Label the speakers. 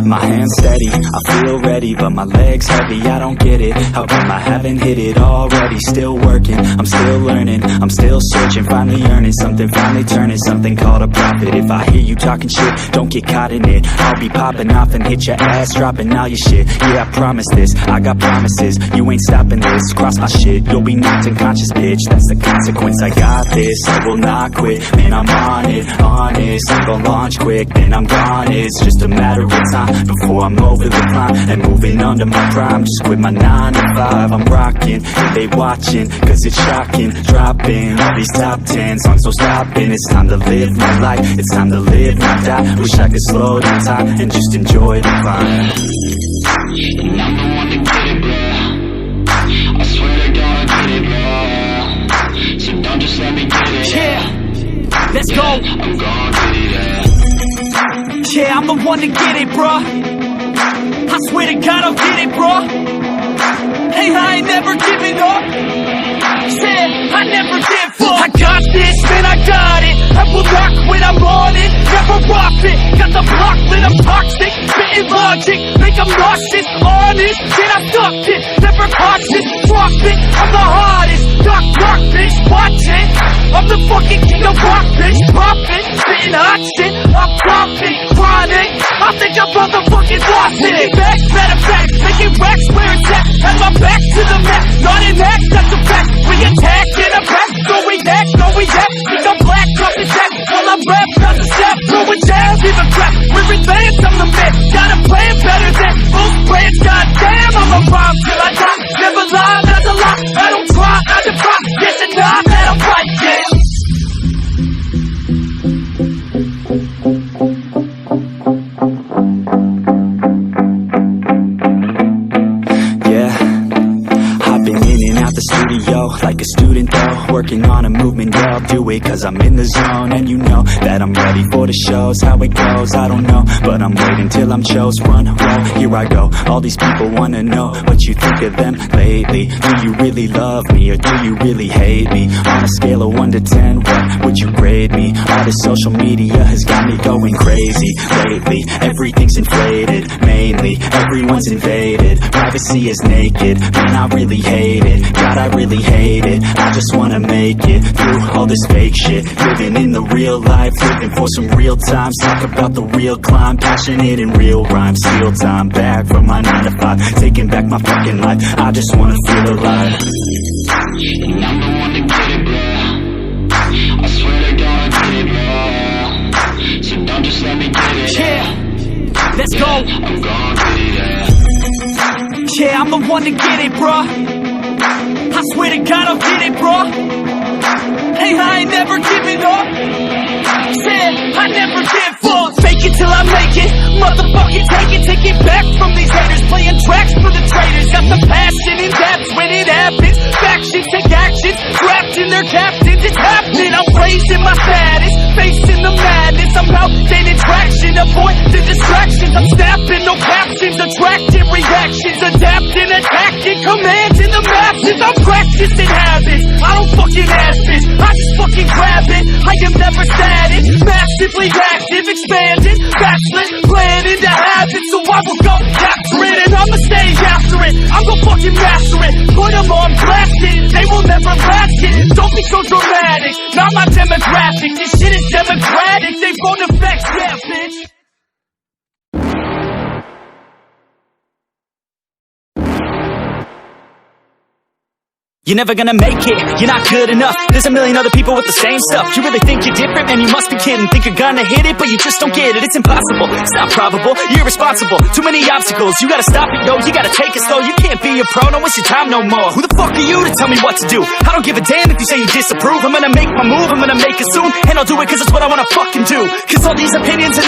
Speaker 1: My hands steady, I feel ready, but my legs heavy, I don't get it. How come I haven't hit it already? Still working, I'm still learning, I'm still searching, finally earning something, finally turning something called a profit. If I hear you talking shit, don't get caught in it. I'll be popping off and hit your ass, dropping all your shit. Yeah, I promise this, I got promises, you ain't stopping this. Cross my shit, you'll be knocked unconscious, bitch. That's the consequence, I got this, I will not quit. Man, I'm on it, honest, I'm gon' launch quick, then I'm gone. It's just a matter of time before I'm over the climb and moving under my prime. Just quit my 9 to 5, I'm rocking, and they watching, cause it's shocking. Dropping all these top 10 songs, so stopping. It's time to live my life, it's time to live, not die. Wish I could slow down time and just enjoy the climb.
Speaker 2: And I'm the one to get it, bro. I swear to God I get it, bro. So don't just let me get it.
Speaker 3: Yeah, let's go.
Speaker 2: I'm gon' get it, yeah.
Speaker 3: Yeah, I'm the one to get it, bruh. I swear to God I'll get it, bruh. Hey, I ain't never giving up. Said I never give up. I got this, man, I got it. I will not quit, I'm on it. Never off it. Got the block lit, I'm toxic. Spitting logic, make them nauseous. Honest, then I sucked it. Never cautious, drop it. I'm the hardest. Knock, knock, bitch, watch it. I'm the fucking king of rock, bitch. Poppin', spitting hot shit. I'm dropping, chronic. I think I'm motherfucking lost it. Making facts, matter of fact, making racks where it's at. Had my back to the map, not an act, that's a fact. We attack in a pack, go we act, go we act. Think I'm black, drop his act. While I'm rap, not a step, throw it down, give a crap. We're advanced, I'm the man. Got a plan better than most plans. Goddamn, I'm a rhyme till I die. Never lie, that's a lie. I don't try, I defy. Yes and nah, that I'm right, yeah.
Speaker 1: Like a student though, working on a movement, yeah, I'll do it cause I'm in the zone. And you know that I'm ready for the shows. How it goes, I don't know, but I'm waiting till I'm chose. One, whoa, here I go. All these people wanna know what you think of them lately. Do you really love me or do you really hate me? On a scale of 1 to 10, what would you grade me? All this social media has got me going crazy lately. Everything's inflated, mainly everyone's invaded. Privacy is naked, man, I really hate it. God, I really hate it. I just wanna make it through all this fake shit. Living in the real life, living for some real times. Talk about the real climb, passionate in real rhymes. Steal time back from my 9 to 5, taking back my fucking life. I just wanna feel alive.
Speaker 2: And I'm the one to get it, bro. I swear to God I get it, bro. So don't just let me get it.
Speaker 3: Yeah, let's go.
Speaker 2: I'm gon' get it, yeah.
Speaker 3: Yeah, I'm the one to get it, bruh. I swear to God I'll get it, bro. Hey, I ain't never giving up. Said I never give up. Fake it till I make it. Motherfucking take it back from these haters. Playing tracks for the traitors. Got the passion in depth when it happens. Factions take actions, drafting their captains. It's happening, I'm raising my status. Facing the madness, I'm out gaining traction. Avoid the distractions, I'm snapping, no captions. Attracting reactions, adapting, attacking, commanding the masses. I'm practicing habits, I don't fucking ask this. I just fucking grab it, I am never static. Massively active, expanding, backslid, planning to have it. So I will go after it, and I'ma stay after it. I'm gonna fucking master it, put them on blasting. They will never last it, don't be so dramatic. Not my demographic, this shit is democratic. They won't affect, yeah, bitch. You're never gonna make it, you're not good enough. There's a million other people with the same stuff. You really think you're different? Man, you must be kidding. Think you're gonna hit it, but you just don't get it. It's impossible, it's not probable, you're irresponsible. Too many obstacles, you gotta stop it, yo. You gotta take it slow, you can't be a pro. Don't waste your time no more. Who the fuck are you to tell me what to do? I don't give a damn if you say you disapprove. I'm gonna make my move, I'm gonna make it soon. And I'll do it cause it's what I wanna fucking do. Cause all these opinions and